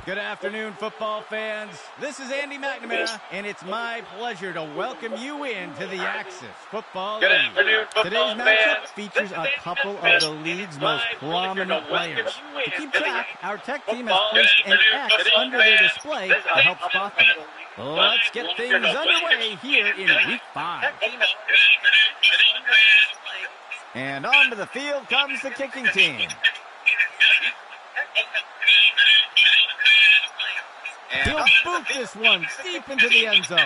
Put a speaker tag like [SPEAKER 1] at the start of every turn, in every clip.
[SPEAKER 1] Good afternoon, football fans. This is Andy McNamara, and it's my pleasure to welcome you into the Axis Football League. Today's matchup features a couple of the league's most prominent players. To keep track, our tech team has placed an X under their display to help spot them. Let's get things underway here in Week 5. And onto the field comes the kicking team. He'll boot this one deep into the end zone.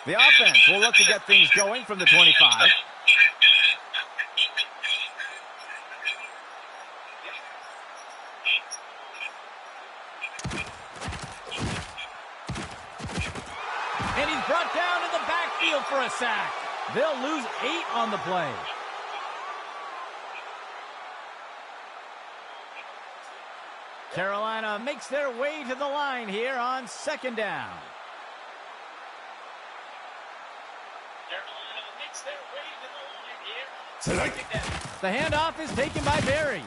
[SPEAKER 1] The offense will look to get things going from the 25. And he's brought down in the backfield for a sack. They'll lose 8 on the play. Carolina makes their way to the line here on second down. The handoff is taken by Barry.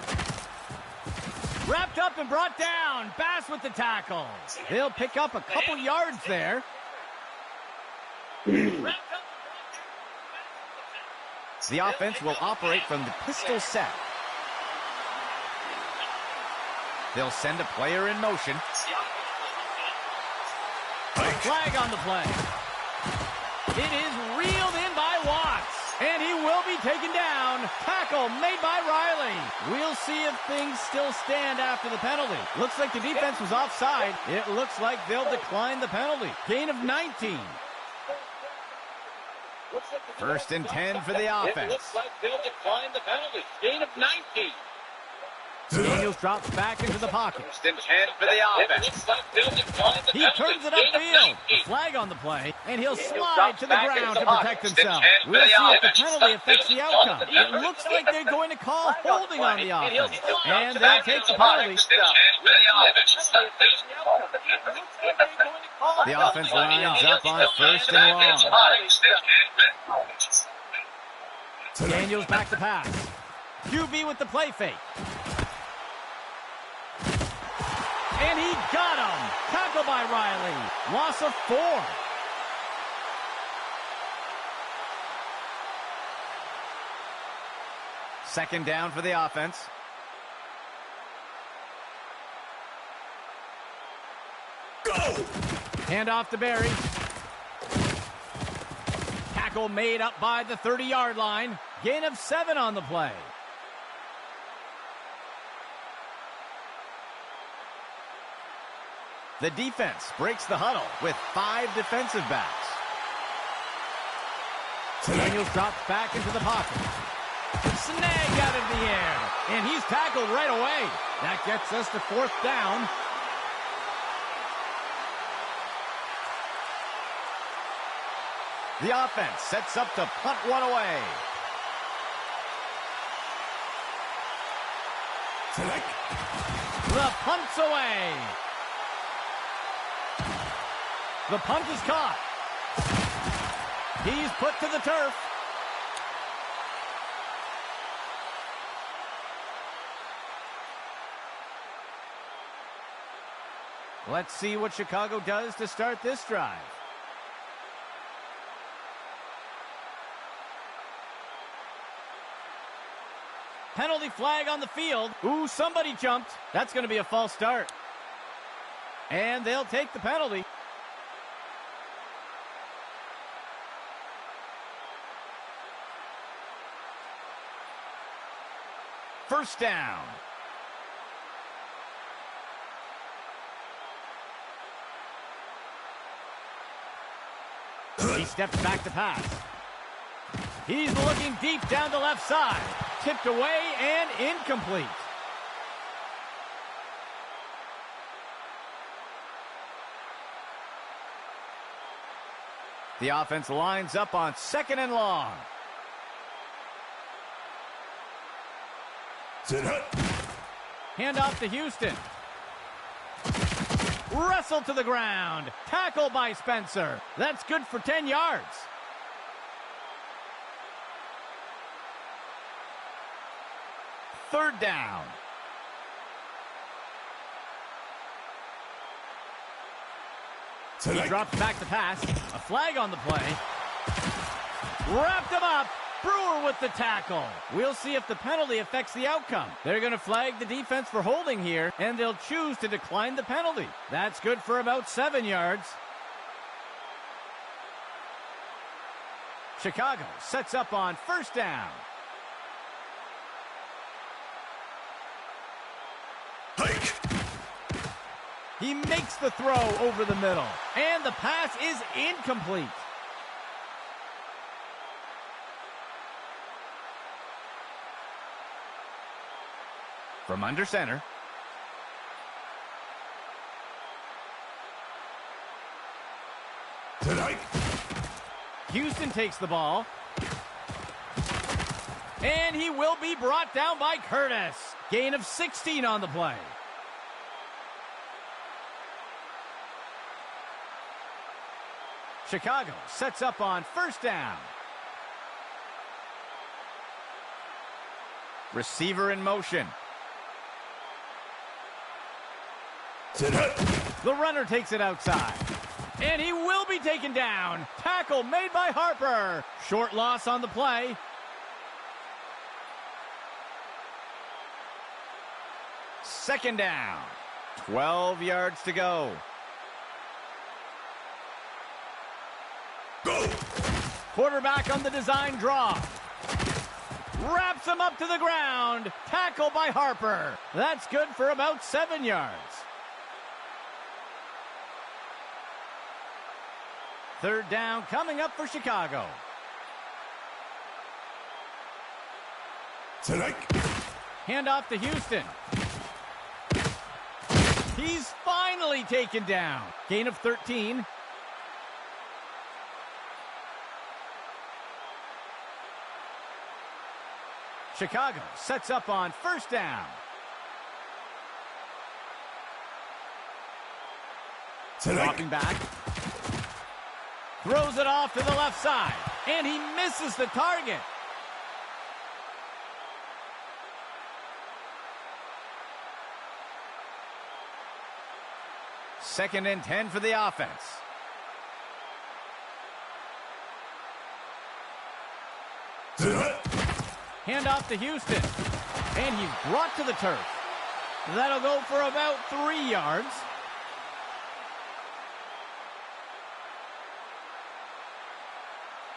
[SPEAKER 1] Wrapped up and brought down. Bass with the tackle. They'll pick up a couple yards there. The offense will operate from the pistol set. They'll send a player in motion. A flag on the play. It is reeled in by Watts. And he will be taken down. Tackle made by Riley. We'll see if things still stand after the penalty. Looks like the defense was offside. It looks like they'll decline the penalty. Gain of 19. First and 10 for the offense. It looks like they'll decline the penalty. Gain of 19. Daniels drops back into the pocket. First and 10 for the offense. He turns it upfield. Flag on the play, and he'll slide to the ground to protect himself. We'll see if the penalty affects the outcome. It looks like they're going to call holding on the offense, and they'll take the penalty. The offense lines up on first and long. Daniels back to pass. QB with the play fake. And he got him. Tackle by Riley. Loss of 4. Second down for the offense. Go! Handoff to Barry. Tackle made up by the 30-yard line. Gain of 7 on the play. The defense breaks the huddle with 5 defensive backs. Daniels drops back into the pocket. Snag out of the air. And he's tackled right away. That gets us to 4th down. The offense sets up to punt one away. The punt's away. The punt is caught. He's put to the turf. Let's see what Chicago does to start this drive. Penalty flag on the field. Ooh, somebody jumped. That's going to be a false start. And they'll take the penalty. First down. He steps back to pass. He's looking deep down the left side. Tipped away and incomplete. The offense lines up on second and long. Hand off to Houston. Wrestled to the ground. Tackle by Spencer. That's good for 10 yards. Third down. He drops back to pass. A flag on the play. Wrapped him up. Brewer with the tackle. We'll see if the penalty affects the outcome. They're going to flag the defense for holding here, and they'll choose to decline the penalty. That's good for about 7 yards. Chicago sets up on first down.
[SPEAKER 2] Hike.
[SPEAKER 1] He makes the throw over the middle, and the pass is incomplete. From under center.
[SPEAKER 2] Tonight.
[SPEAKER 1] Houston takes the ball. And he will be brought down by Curtis. Gain of 16 on the play. Chicago sets up on first down. Receiver in motion. The runner takes it outside. And he will be taken down. Tackle made by Harper. Short loss on the play. Second down. 12 yards to go.
[SPEAKER 2] Go.
[SPEAKER 1] Quarterback on the design draw. Wraps him up to the ground. Tackle by Harper. That's good for about 7 yards. Third down coming up for Chicago.
[SPEAKER 2] Tonight.
[SPEAKER 1] Handoff to Houston. He's finally taken down. Gain of 13. Chicago sets up on first down. Dropping back. Throws it off to the left side. And he misses the target. Second and 10 for the offense. Handoff to Houston. And he's brought to the turf. That'll go for about 3 yards.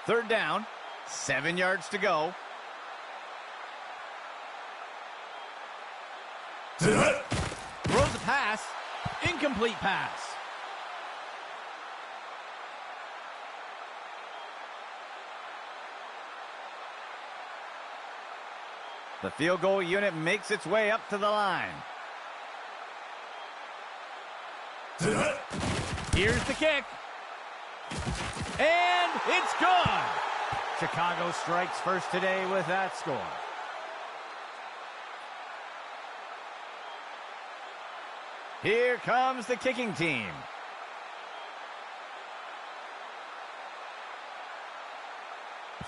[SPEAKER 1] Third down, 7 yards to go. Throws a pass. Incomplete pass. The field goal unit makes its way up to the line. Here's the kick. And it's good. Chicago strikes first today with that score. Here comes the kicking team.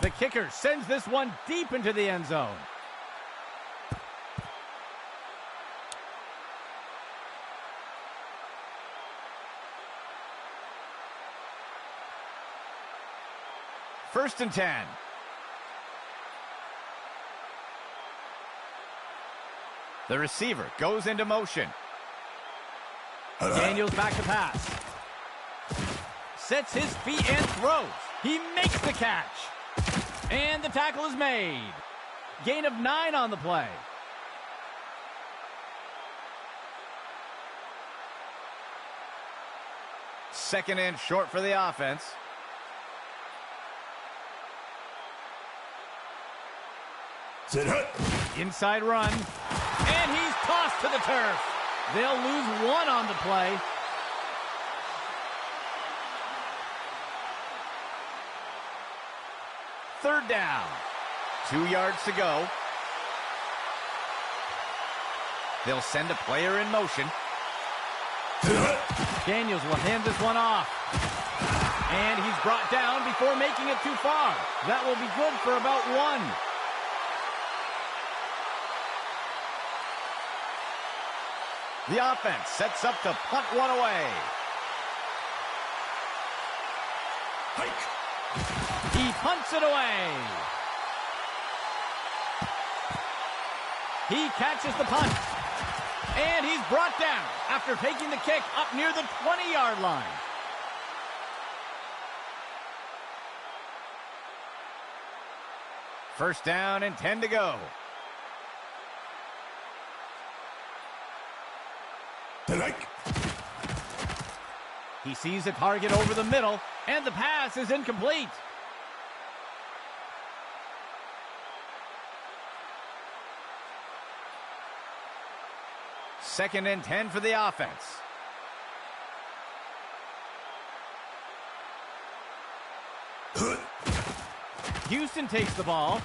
[SPEAKER 1] The kicker sends this one deep into the end zone. First and 10. The receiver goes into motion. Daniels back to pass. Sets his feet and throws. He makes the catch. And the tackle is made. Gain of 9 on the play. Second and short for the offense. Inside run. And he's tossed to the turf. They'll lose 1 on the play. Third down. 2 yards to go. They'll send a player in motion. Daniels will hand this one off. And he's brought down before making it too far. That will be good for about 1. The offense sets up to punt one away. He punts it away. He catches the punt. And he's brought down after taking the kick up near the 20-yard line. First down and 10 to go. He sees a target over the middle, and the pass is incomplete. Second and 10 for the offense. Houston takes the ball.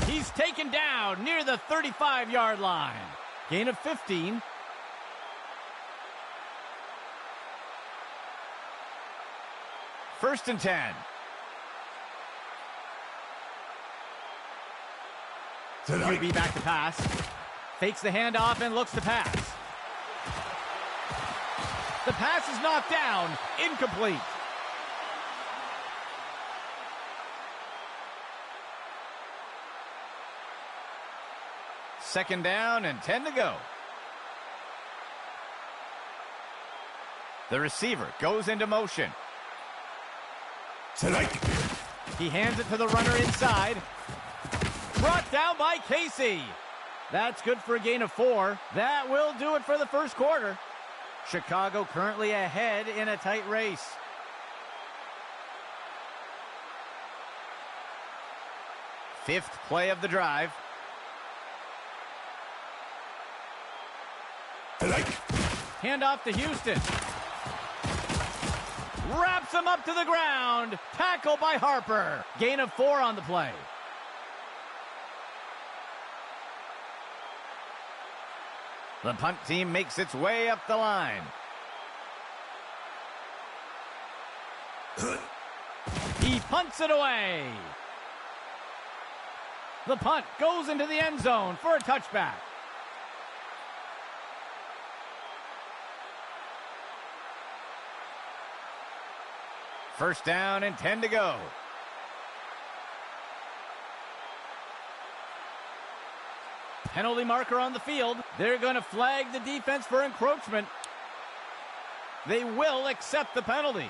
[SPEAKER 1] He's taken down near the 35-yard line. Gain of 15. First and 10. QB back to pass. Fakes the handoff and looks to pass. The pass is knocked down. Incomplete. Second down and 10 to go. The receiver goes into motion. He hands it to the runner inside. Brought down by Casey. That's good for a gain of 4. That will do it for the first quarter. Chicago currently ahead in a tight race. Fifth play of the drive. Hand off to Houston. Wraps him up to the ground. Tackle by Harper. Gain of 4 on the play. The punt team makes its way up the line. He punts it away. The punt goes into the end zone for a touchback. First down and 10 to go. Penalty marker on the field. They're going to flag the defense for encroachment. They will accept the penalty.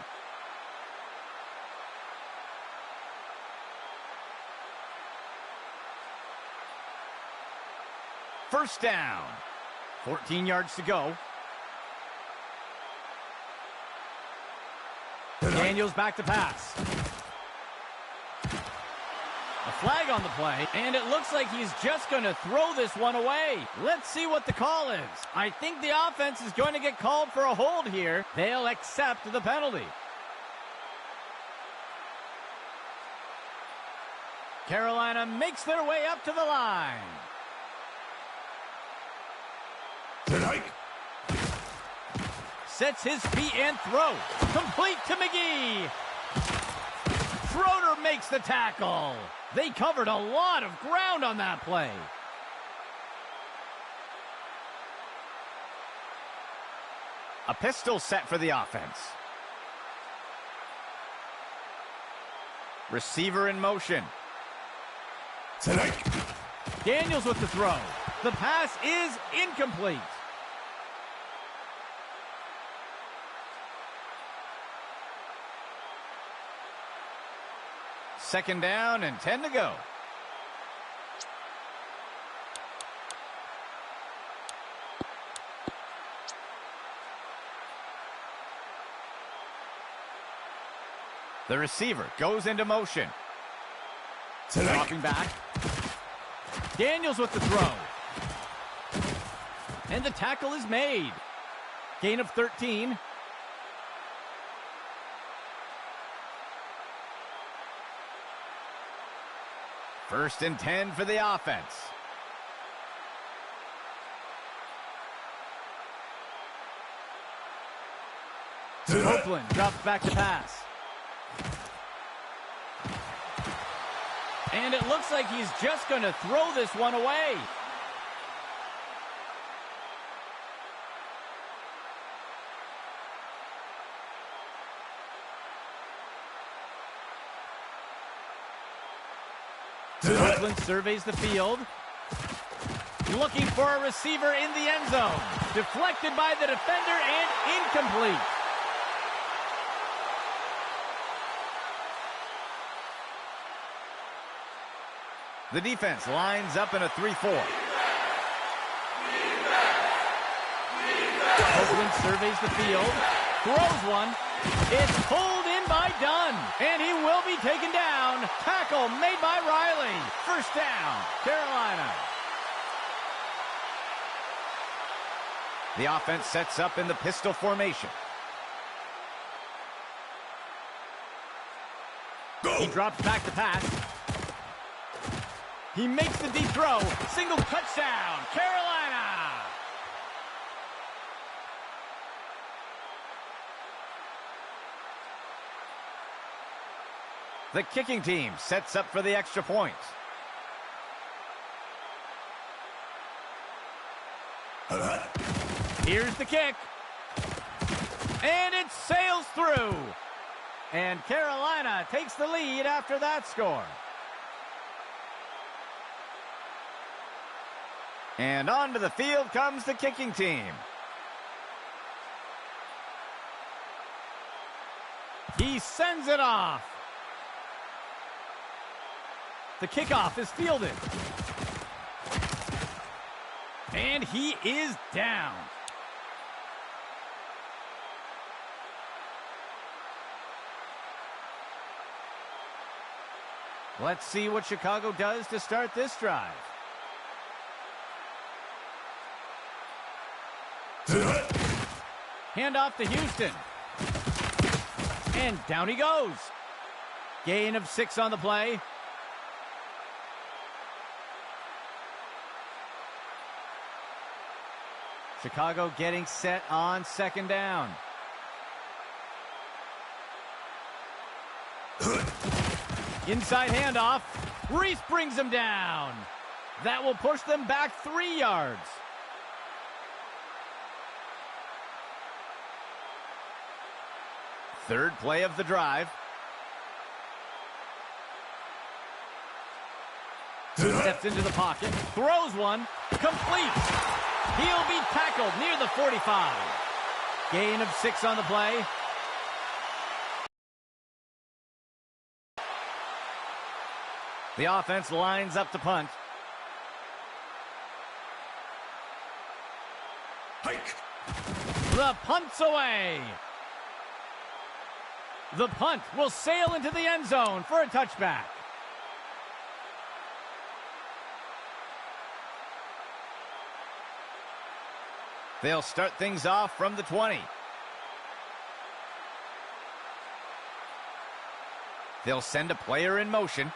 [SPEAKER 1] First down. 14 yards to go. Daniels back to pass. A flag on the play, and it looks like he's just going to throw this one away. Let's see what the call is. I think the offense is going to get called for a hold here. They'll accept the penalty. Carolina makes their way up to the line. Sets his feet and throws. Complete to McGee. Schroeder makes the tackle. They covered a lot of ground on that play. A pistol set for the offense. Receiver in motion. Daniels with the throw. The pass is incomplete. Second down and 10 to go. The receiver goes into motion. Dropping back. Daniels with the throw. And the tackle is made. Gain of 13. First and 10 for the offense. Copeland drops back to pass. And it looks like he's just going to throw this one away. Copeland surveys the field. Looking for a receiver in the end zone. Deflected by the defender and incomplete. The defense lines up in a 3-4. Copeland surveys the field. Throws one. It's pulled in by Dunn. And he will be taken down. Tackle made by Riley. First down, Carolina. The offense sets up in the pistol formation. He drops back to pass. He makes the deep throw. Single touchdown, Carolina. The kicking team sets up for the extra point. Here's the kick. And it sails through. And Carolina takes the lead after that score. And onto the field comes the kicking team. He sends it off. The kickoff is fielded. And he is down. Let's see what Chicago does to start this drive. Handoff to Houston. And down he goes. Gain of 6 on the play. Chicago getting set on second down. Inside handoff. Reese brings him down. That will push them back 3 yards. Third play of the drive. Steps into the pocket. Throws one. Complete. He'll be tackled near the 45. Gain of 6 on the play. The offense lines up to punt. Hike. The punt's away. The punt will sail into the end zone for a touchback. They'll start things off from the 20. They'll send a player in motion.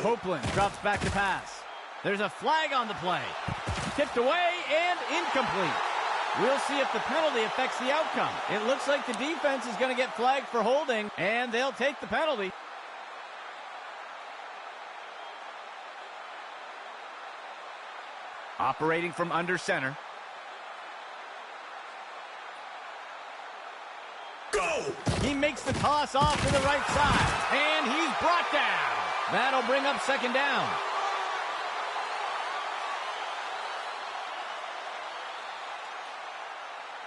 [SPEAKER 1] Copeland drops back to pass. There's a flag on the play. Tipped away and incomplete. We'll see if the penalty affects the outcome. It looks like the defense is going to get flagged for holding, and they'll take the penalty. Operating from under center. Go! He makes the toss off to the right side, and he's brought down. That'll bring up second down.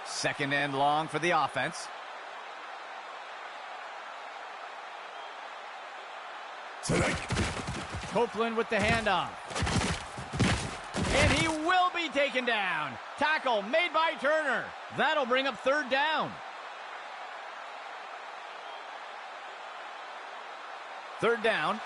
[SPEAKER 1] Second and long for the offense. Copeland with the handoff. And he will be taken down. Tackle made by Turner. That'll bring up third down. Third down.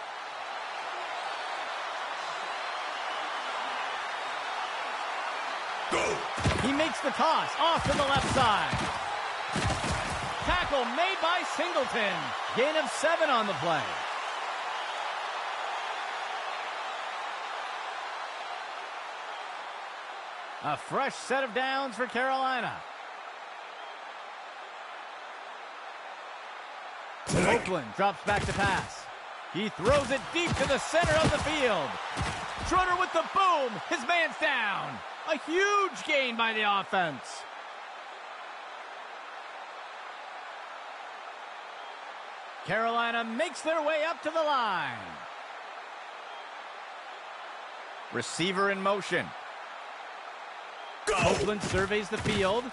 [SPEAKER 1] Go. He makes the toss off to the left side. Tackle made by Singleton. Gain of 7 on the play. A fresh set of downs for Carolina. Oakland drops back to pass. He throws it deep to the center of the field. Schroeder with the boom. His man's down. A huge gain by the offense. Carolina makes their way up to the line. Receiver in motion. Go. Oakland surveys the field.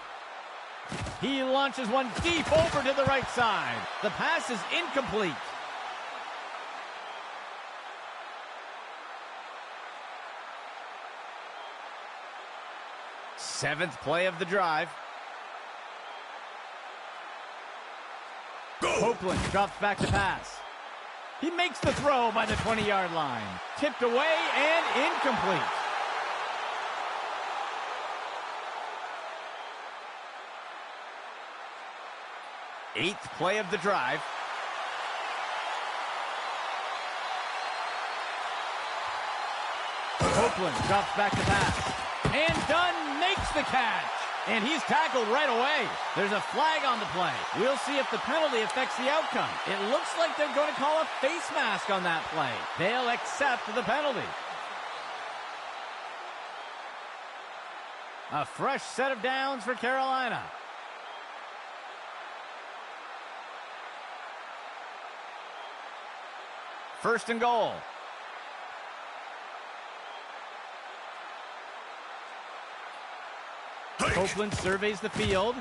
[SPEAKER 1] He launches one deep over to the right side. The pass is incomplete. Seventh play of the drive. Go. Oakland drops back to pass. He makes the throw by the 20-yard line. Tipped away and incomplete. Eighth play of the drive. Oakland drops back to pass. And Dunn makes the catch. And he's tackled right away. There's a flag on the play. We'll see if the penalty affects the outcome. It looks like they're going to call a face mask on that play. They'll accept the penalty. A fresh set of downs for Carolina. First and goal. Oakland surveys the field.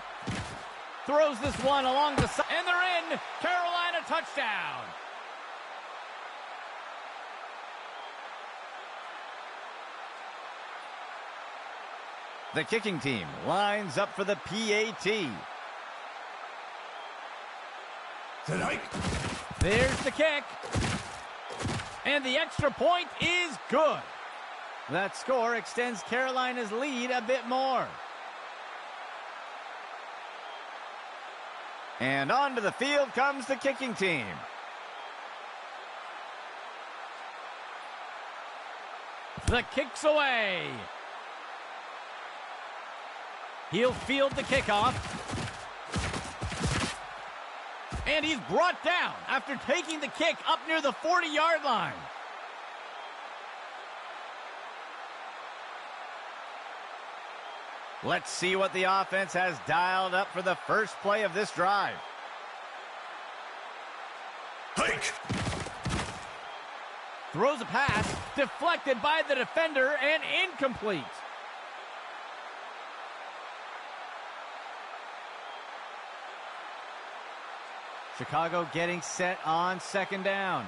[SPEAKER 1] Throws this one along the side. And they're in. Carolina touchdown. The kicking team lines up for the PAT. Tonight. There's the kick. And the extra point is good. That score extends Carolina's lead a bit more. And onto the field comes the kicking team. The kick's away. He'll field the kickoff. And he's brought down after taking the kick up near the 40-yard line. Let's see what the offense has dialed up for the first play of this drive. Hike. Throws a pass, deflected by the defender and incomplete. Chicago getting set on second down.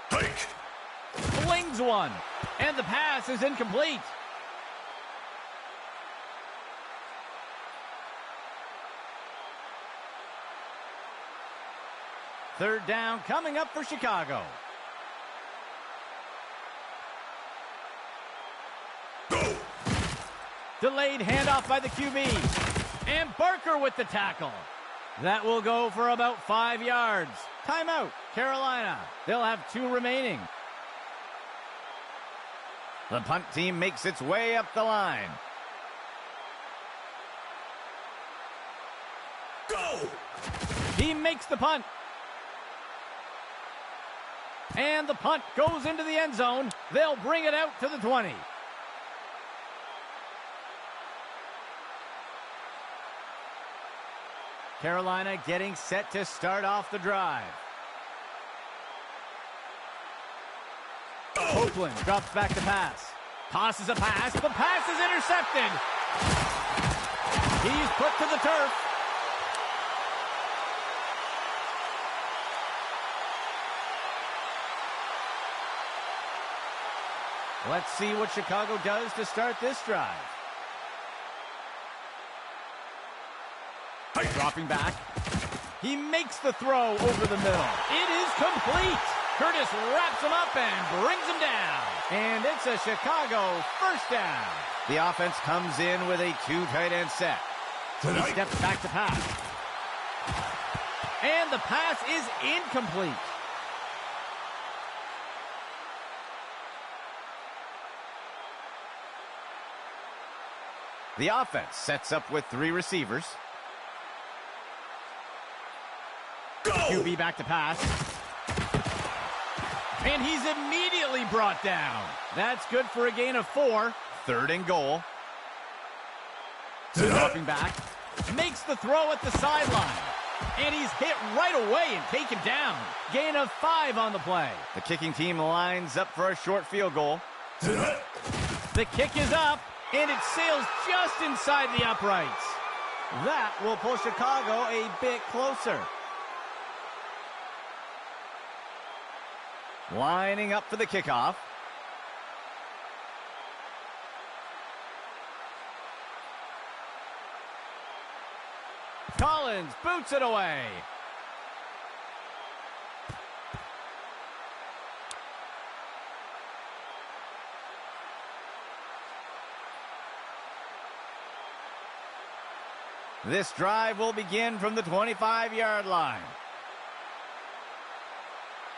[SPEAKER 1] Hike. Flings one. And the pass is incomplete. Third down coming up for Chicago. Go. Delayed handoff by the QB. And Barker with the tackle. That will go for about 5 yards. Timeout, Carolina. They'll have 2 remaining. The punt team makes its way up the line. Go! He makes the punt. And the punt goes into the end zone. They'll bring it out to the 20. Carolina getting set to start off the drive. Oakland drops back to pass. Tosses a pass. The pass is intercepted. He's put to the turf. Let's see what Chicago does to start this drive. Dropping back. He makes the throw over the middle. It is complete. Curtis wraps him up and brings him down. And it's a Chicago first down. The offense comes in with a 2 tight end set. He steps back to pass. And the pass is incomplete. The offense sets up with 3 receivers. QB back to pass. And he's immediately brought down. That's good for a gain of 4. 3rd and goal. Dropping back. Makes the throw at the sideline. And he's hit right away and taken down. Gain of 5 on the play. The kicking team lines up for a short field goal. The kick is up, and it sails just inside the uprights. That will pull Chicago a bit closer. Lining up for the kickoff. Collins boots it away. This drive will begin from the 25-yard line.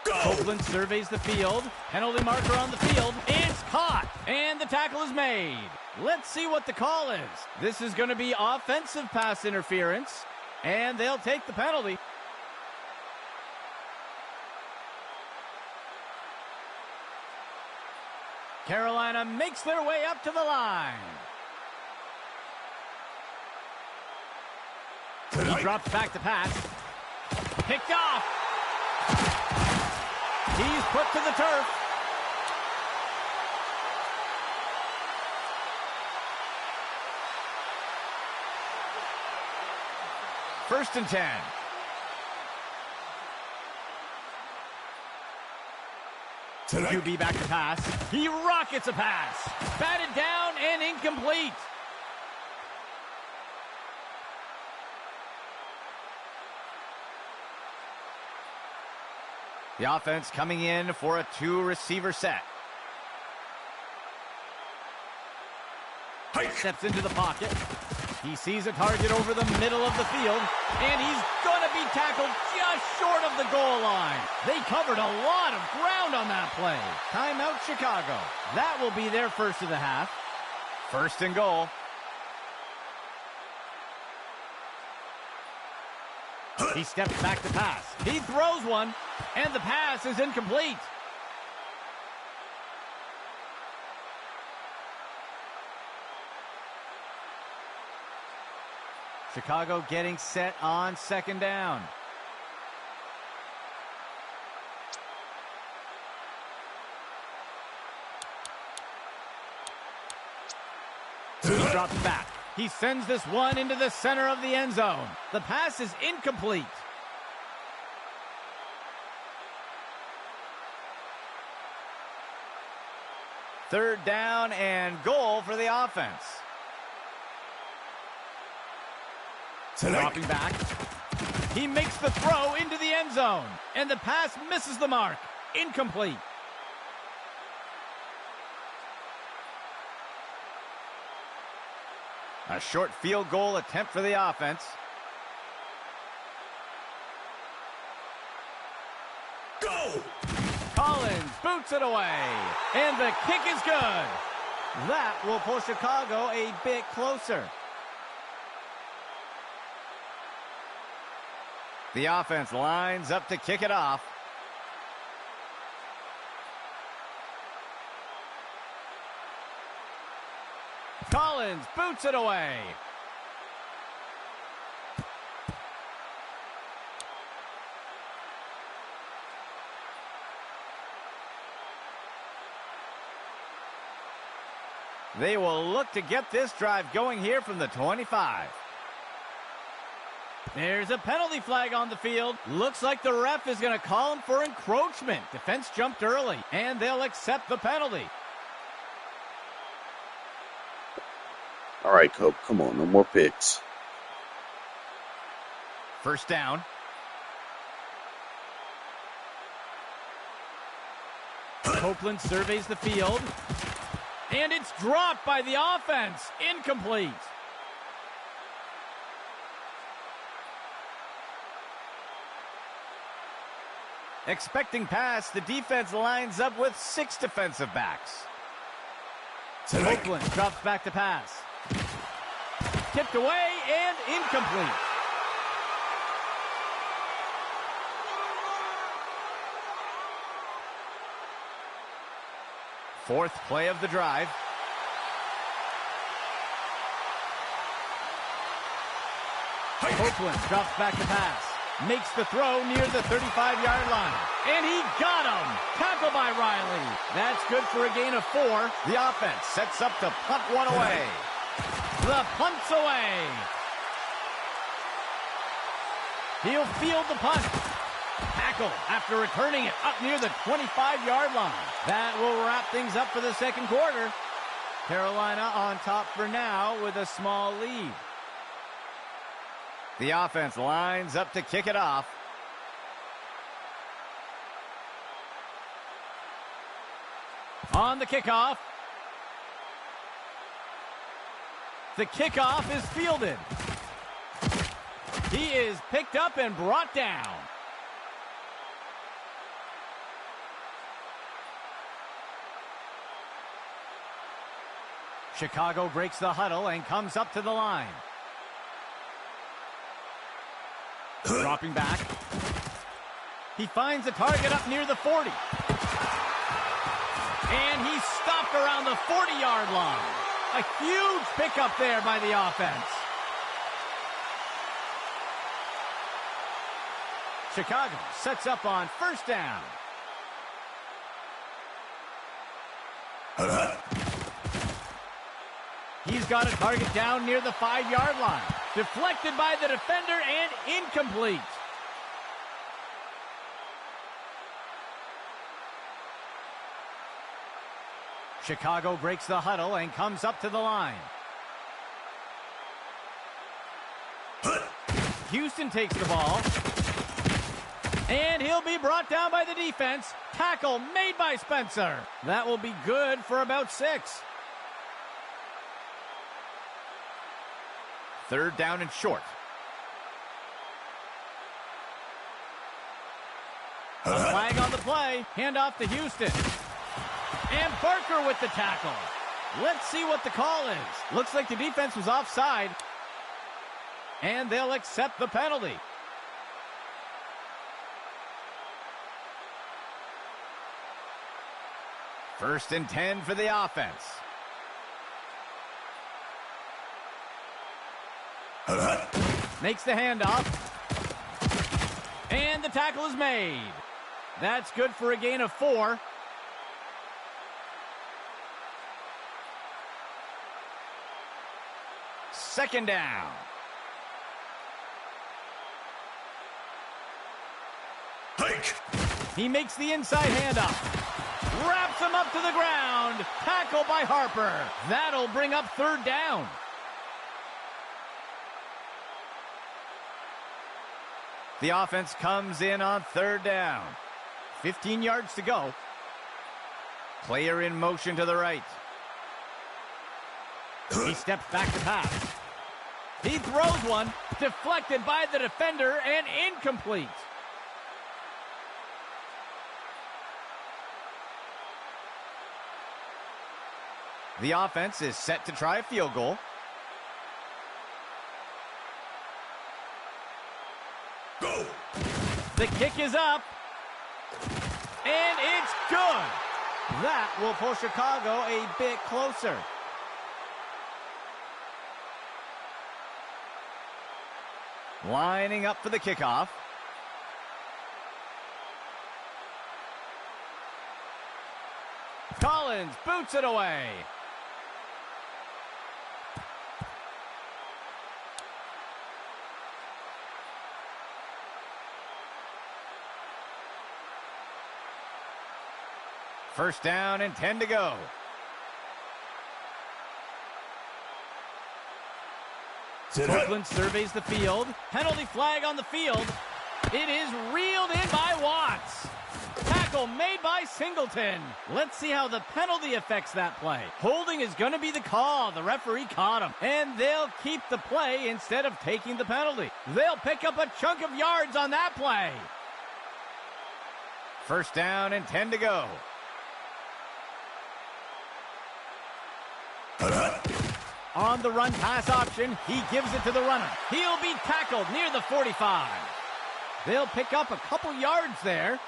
[SPEAKER 1] Copeland surveys the field. Penalty marker on the field. It's caught. And the tackle is made. Let's see what the call is. This is going to be offensive pass interference. And they'll take the penalty. Carolina makes their way up to the line. He drops back to pass. Picked off. He's put to the turf. First and 10. QB back to pass. He rockets a pass. Batted down and incomplete. The offense coming in for a 2-receiver set. Steps into the pocket. He sees a target over the middle of the field, and he's going to be tackled just short of the goal line. They covered a lot of ground on that play. Timeout, Chicago. That will be their first of the half. First and goal. He steps back to pass. He throws one, and the pass is incomplete. Chicago getting set on second down. He drops back. He sends this one into the center of the end zone. The pass is incomplete. Third down and goal for the offense. Dropping back. He makes the throw into the end zone. And the pass misses the mark. Incomplete. A short field goal attempt for the offense. Go! Collins boots it away. And the kick is good. That will pull Chicago a bit closer. The offense lines up to kick it off. Collins boots it away. They will look to get this drive going here from the 25. There's a penalty flag on the field. Looks like the ref is going to call him for encroachment. Defense jumped early, and they'll accept the penalty.
[SPEAKER 2] All right, Cope, come on, no more picks.
[SPEAKER 1] First down. Copeland surveys the field. And it's dropped by the offense. Incomplete. Expecting pass, the defense lines up with 6 defensive backs. Copeland drops back to pass. Tipped away and incomplete. Fourth play of the drive. Copeland drops back to pass. Makes the throw near the 35-yard line. And he got him. Tackle by Riley. That's good for a gain of 4. The offense sets up to punt one away. The punt's away. He'll field the punt. Tackle after returning it up near the 25-yard line. That will wrap things up for the second quarter. Carolina on top for now with a small lead. The offense lines up to kick it off. On the kickoff. The kickoff is fielded. He is picked up and brought down. Chicago breaks the huddle and comes up to the line. Dropping back. He finds a target up near the 40. And he's stopped around the 40-yard line. A huge pickup there by the offense. Chicago sets up on first down. He's got a target down near the 5-yard line. Deflected by the defender and incomplete. Chicago breaks the huddle and comes up to the line. Houston takes the ball. And he'll be brought down by the defense. Tackle made by Spencer. That will be good for about 6. Third down and short. A flag on the play. Handoff to Houston. And Barker with the tackle. Let's see what the call is. Looks like the defense was offside. And they'll accept the penalty. First and 10 for the offense. Makes the handoff. And the tackle is made. That's good for a gain of 4. Second down. Hike. He makes the inside handoff. Wraps him up to the ground. Tackle by Harper. That'll bring up third down. The offense comes in on third down. 15 yards to go. Player in motion to the right. He steps back to pass. He throws one. Deflected by the defender and incomplete. The offense is set to try a field goal. Go. The kick is up. And it's good. That will pull Chicago a bit closer. Lining up for the kickoff. Collins boots it away. First down and 10 to go. Oakland surveys the field. Penalty flag on the field. It is reeled in by Watts. Tackle made by Singleton. Let's see how the penalty affects that play. Holding is going to be the call. The referee caught him. And they'll keep the play instead of taking the penalty. They'll pick up a chunk of yards on that play. First down and 10 to go. On the run pass option, he gives it to the runner. He'll be tackled near the 45. They'll pick up a couple yards there.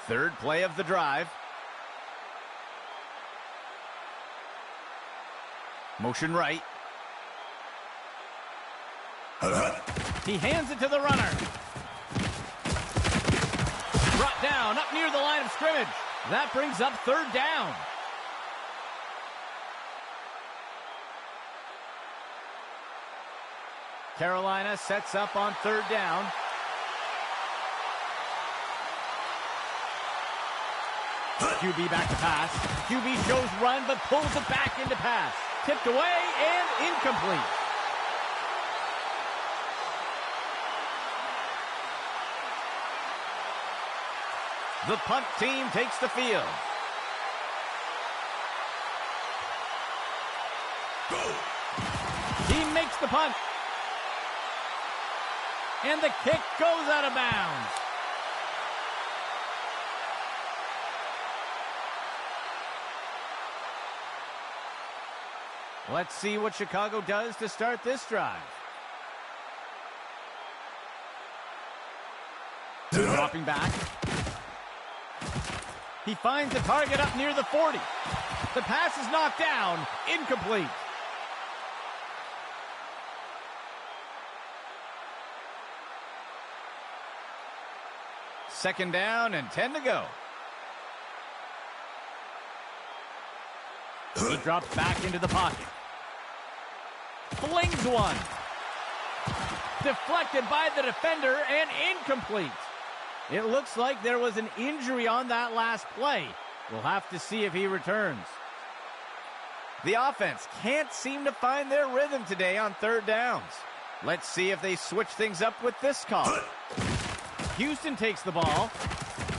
[SPEAKER 1] Third play of the drive. Motion right. He hands it to the runner. Brought down up near the line of scrimmage. That brings up third down. Carolina sets up on third down. QB back to pass. QB shows run but pulls it back into pass. Tipped away and incomplete. The punt team takes the field. He makes the punt. And the kick goes out of bounds. Let's see what Chicago does to start this drive. Dropping back. He finds the target up near the 40. The pass is knocked down, incomplete. Second down and 10 to go. He drops back into the pocket. Flings one. Deflected by the defender and incomplete. It looks like there was an injury on that last play. We'll have to see if he returns. The offense can't seem to find their rhythm today on third downs. Let's see if they switch things up with this call. Houston takes the ball.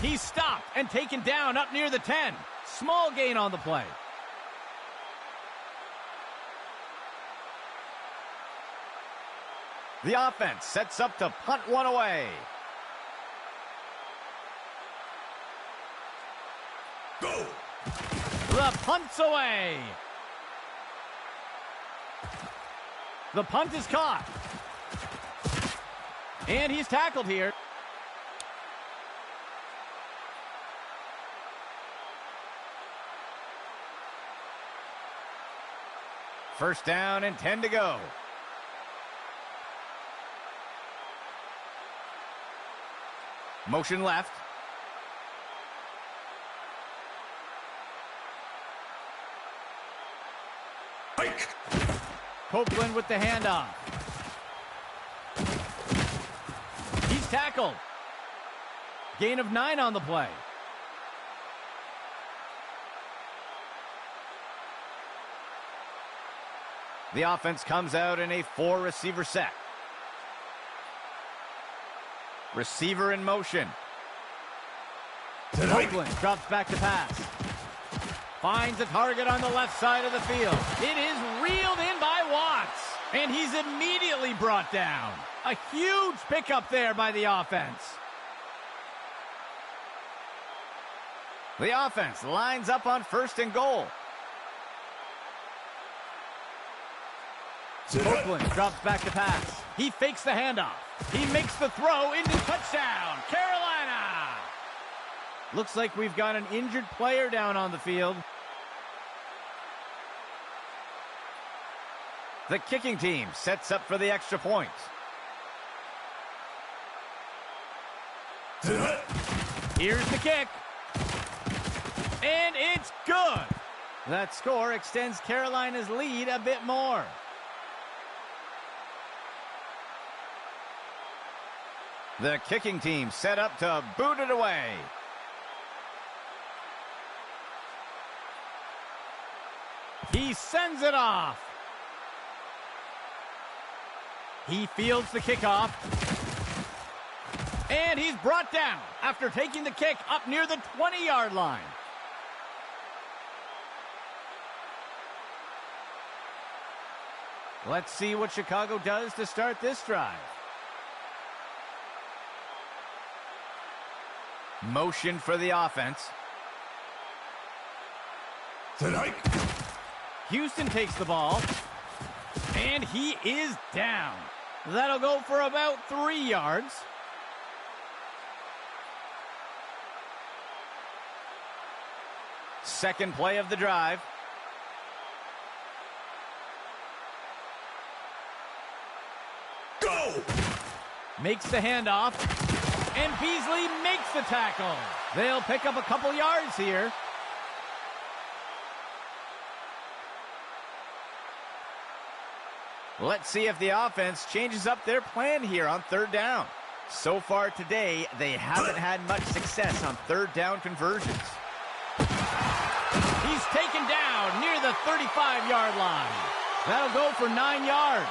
[SPEAKER 1] He's stopped and taken down up near the 10. Small gain on the play. The offense sets up to punt one away. Go! The punt's away. The punt is caught. And he's tackled here. First down and 10 to go. Motion left. Hike. Copeland with the handoff. He's tackled. Gain of 9 on the play. The offense comes out in a 4-receiver set. Receiver in motion. Copeland drops back to pass. Finds a target on the left side of the field. It is reeled in by Watts. And he's immediately brought down. A huge pickup there by the offense. The offense lines up on first and goal. Copeland drops back to pass. He fakes the handoff. He makes the throw into touchdown. Carolina! Looks like we've got an injured player down on the field. The kicking team sets up for the extra point. Here's the kick. And it's good. That score extends Carolina's lead a bit more. The kicking team set up to boot it away. He sends it off. He fields the kickoff. And he's brought down after taking the kick up near the 20-yard line. Let's see what Chicago does to start this drive. Motion for the offense. Tonight. Houston takes the ball. And he is down. That'll go for about 3 yards. Second play of the drive.
[SPEAKER 2] Go!
[SPEAKER 1] Makes the handoff. And Beasley makes the tackle. They'll pick up a couple yards here. Let's see if the offense changes up their plan here on third down. So far today, they haven't had much success on third down conversions. He's taken down near the 35-yard line. That'll go for 9 yards.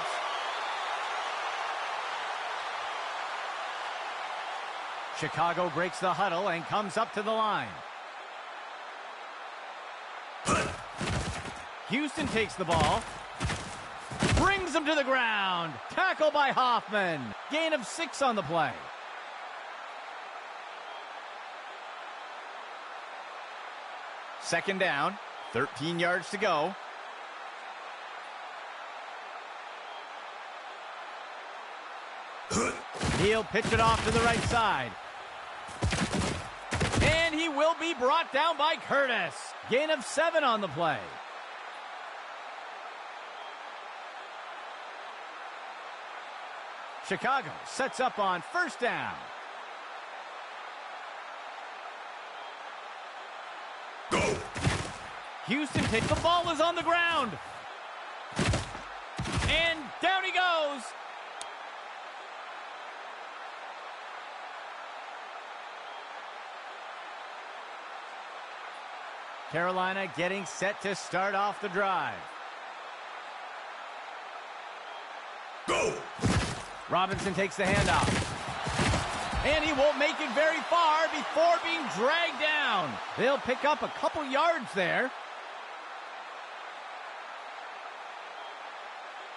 [SPEAKER 1] Chicago breaks the huddle and comes up to the line. Houston takes the ball. Brings him to the ground. Tackle by Hoffman. Gain of 6 on the play. Second down. 13 yards to go. He'll pitch it off to the right side. And he will be brought down by Curtis. Gain of 7 on the play. Chicago sets up on first down.
[SPEAKER 2] Go!
[SPEAKER 1] Houston takes the ball, is on the ground. And down he goes. Carolina getting set to start off the drive.
[SPEAKER 2] Go!
[SPEAKER 1] Robinson takes the handoff. And he won't make it very far before being dragged down. They'll pick up a couple yards there.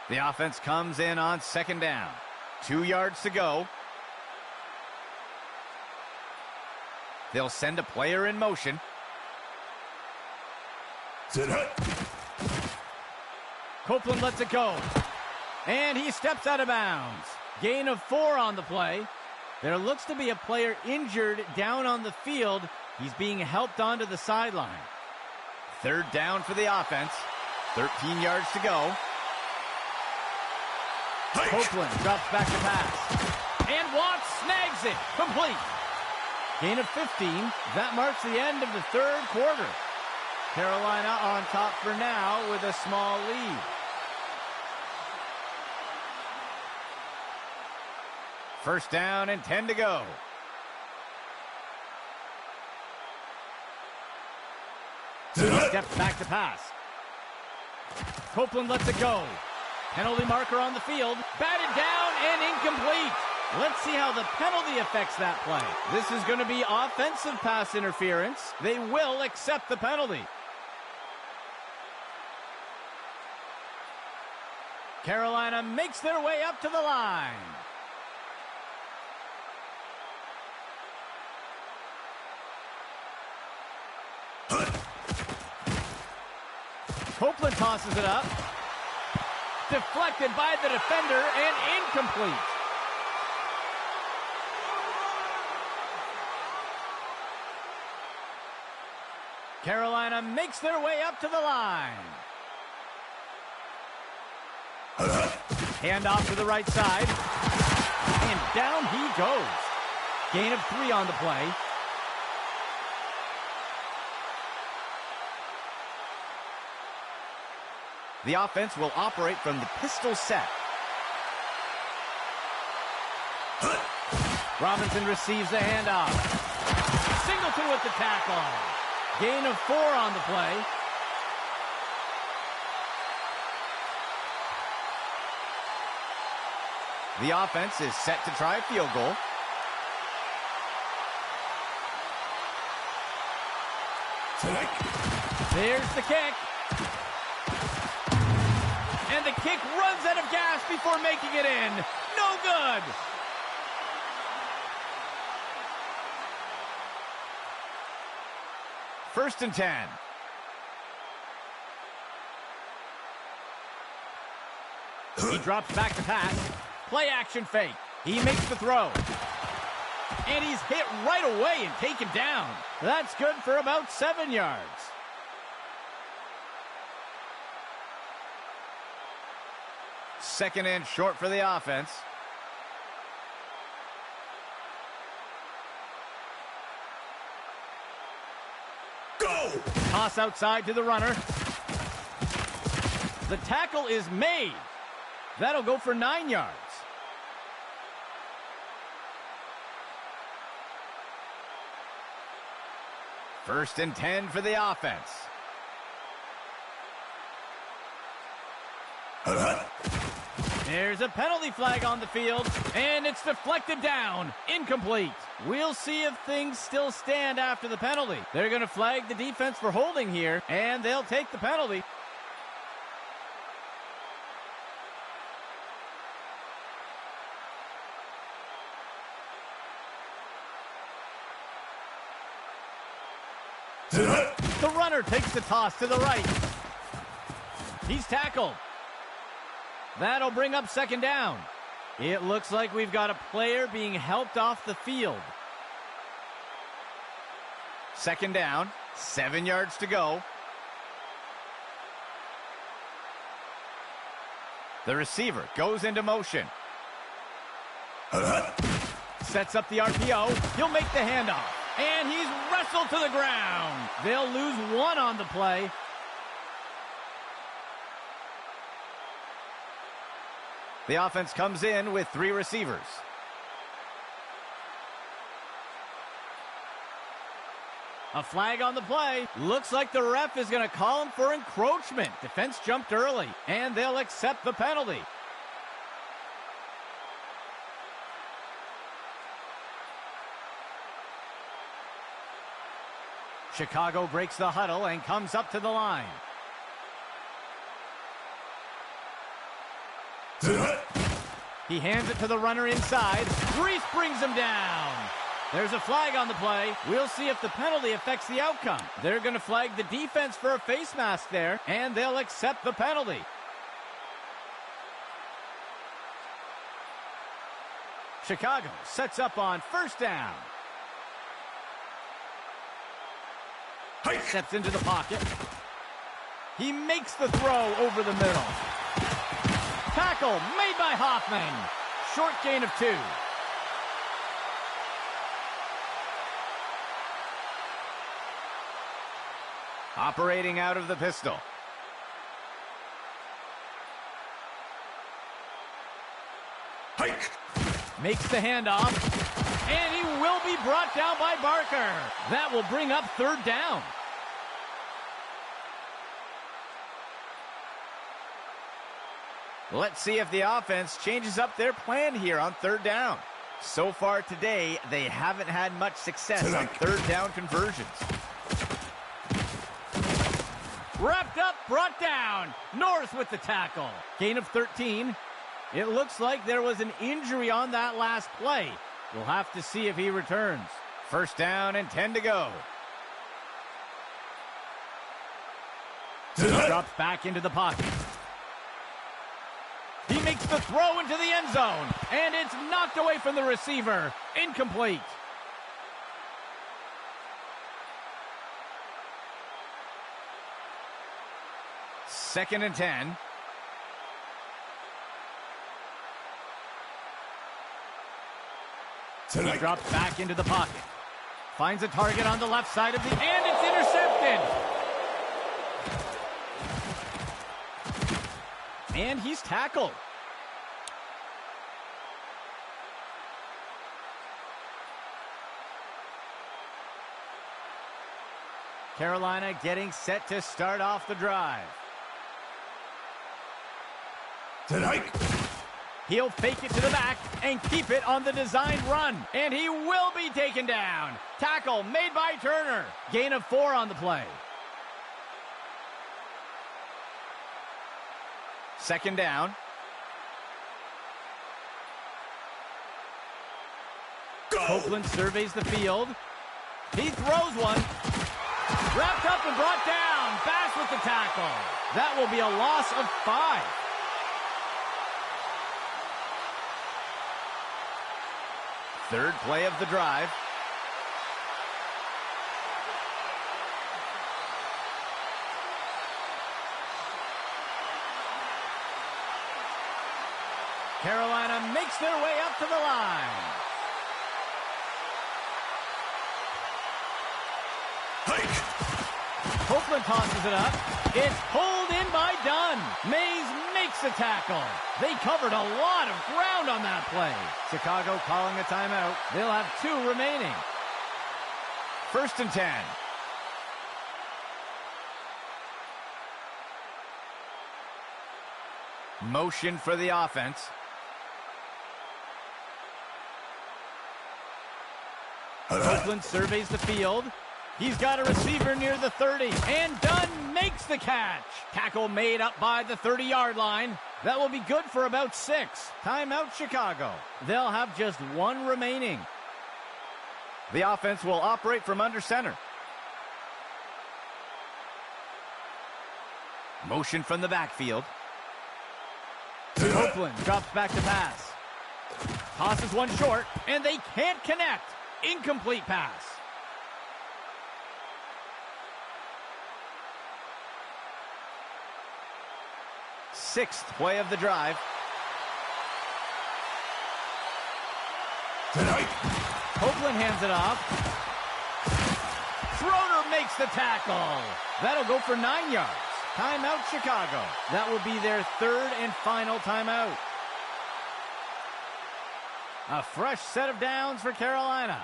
[SPEAKER 1] The offense comes in on second down. 2 yards to go. They'll send a player in motion.
[SPEAKER 2] Sit hut.
[SPEAKER 1] Copeland lets it go. And he steps out of bounds. Gain of 4 on the play. There looks to be a player injured down on the field. He's being helped onto the sideline. Third down for the offense. 13 yards to go.
[SPEAKER 2] Hike.
[SPEAKER 1] Copeland drops back to pass. And Watts snags it. Complete. Gain of 15. That marks the end of the third quarter. Carolina on top for now with a small lead. First down and 10 to go. Steps back to pass. Copeland lets it go. Penalty marker on the field. Batted down and incomplete. Let's see how the penalty affects that play. This is going to be offensive pass interference. They will accept the penalty. Carolina makes their way up to the line. Copeland tosses it up. Deflected by the defender and incomplete. Carolina makes their way up to the line. Handoff to the right side. And down he goes. Gain of 3 on the play. The offense will operate from the pistol set. Robinson receives the handoff. Singleton with the tackle. Gain of 4 on the play. The offense is set to try a field goal. There's the kick. And the kick runs out of gas before making it in. No good. First and 10. He drops back to pass. Play action fake. He makes the throw. And he's hit right away and taken down. That's good for about 7 yards. Second and short for the offense.
[SPEAKER 2] Go!
[SPEAKER 1] Toss outside to the runner. The tackle is made. That'll go for 9 yards. First and 10 for the offense. There's a penalty flag on the field, and it's deflected down. Incomplete. We'll see if things still stand after the penalty. They're going to flag the defense for holding here, and they'll take the penalty. The runner takes the toss to the right. He's tackled. That'll bring up second down. It looks like we've got a player being helped off the field. Second down, 7 yards to go. The receiver goes into motion. Sets up the RPO. He'll make the handoff. And he's wrestled to the ground. They'll lose one on the play. The offense comes in with 3 receivers. A flag on the play. Looks like the ref is going to call him for encroachment. Defense jumped early, and they'll accept the penalty. Chicago breaks the huddle and comes up to the line. He hands it to the runner inside. Reese brings him down. There's a flag on the play. We'll see if the penalty affects the outcome. They're going to flag the defense for a face mask there, and they'll accept the penalty. Chicago sets up on first down. Steps into the pocket. He makes the throw over the middle. Tackle made by Hoffman. Short gain of 2. Operating out of the pistol.
[SPEAKER 2] Hike!
[SPEAKER 1] Makes the handoff. And he will be brought down by Barker. That will bring up third down. Let's see if the offense changes up their plan here on third down. So far today, they haven't had much success on third down conversions. Wrapped up, brought down. Norris with the tackle. Gain of 13. It looks like there was an injury on that last play. We'll have to see if he returns. First down and 10 to go. He drops back into the pocket. He makes the throw into the end zone, and it's knocked away from the receiver. Incomplete. Second and 10. He drops back into the pocket. Finds a target on the left side of the... And it's intercepted! And he's tackled. Carolina getting set to start off the drive.
[SPEAKER 2] Tonight.
[SPEAKER 1] He'll fake it to the back and keep it on the designed run. And he will be taken down. Tackle made by Turner. Gain of 4 on the play. Second down.
[SPEAKER 2] Go.
[SPEAKER 1] Copeland surveys the field. He throws one. Wrapped up and brought down. Bass with the tackle. That will be a loss of 5. Third play of the drive. Carolina makes their way up to the line. Copeland tosses it up. It's pulled in by Dunn. Mays makes the tackle. They covered a lot of ground on that play. Chicago calling a timeout. They'll have 2 remaining. 1st and 10. Motion for the offense. Copeland surveys the field. He's got a receiver near the 30, and Dunn makes the catch. Tackle made up by the 30-yard line. That will be good for about 6. Timeout, Chicago. They'll have just 1 remaining. The offense will operate from under center. Motion from the backfield. Copeland drops back to pass. Tosses one short, and they can't connect. Incomplete pass. 6th play of the drive. Copeland hands it off. Schroeder makes the tackle. That'll go for 9 yards. Timeout, Chicago. That will be their 3rd and final timeout. A fresh set of downs for Carolina.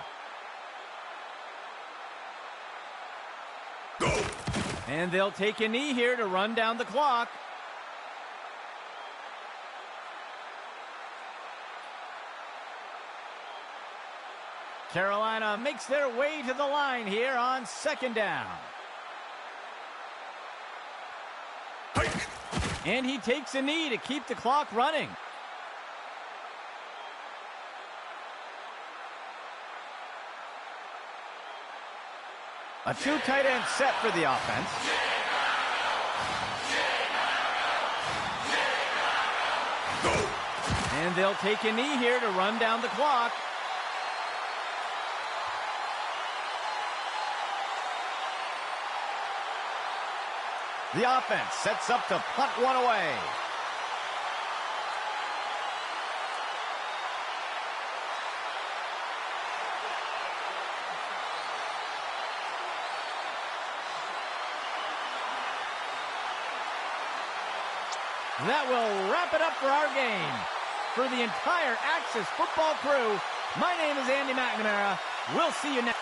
[SPEAKER 1] Go! And they'll take a knee here to run down the clock. Carolina makes their way to the line here on 2nd down. And he takes a knee to keep the clock running. A 2 tight end set for the offense. And they'll take a knee here to run down the clock. The offense sets up to punt one away. That will wrap it up for our game. For the entire Axis football crew, my name is Andy McNamara. We'll see you next.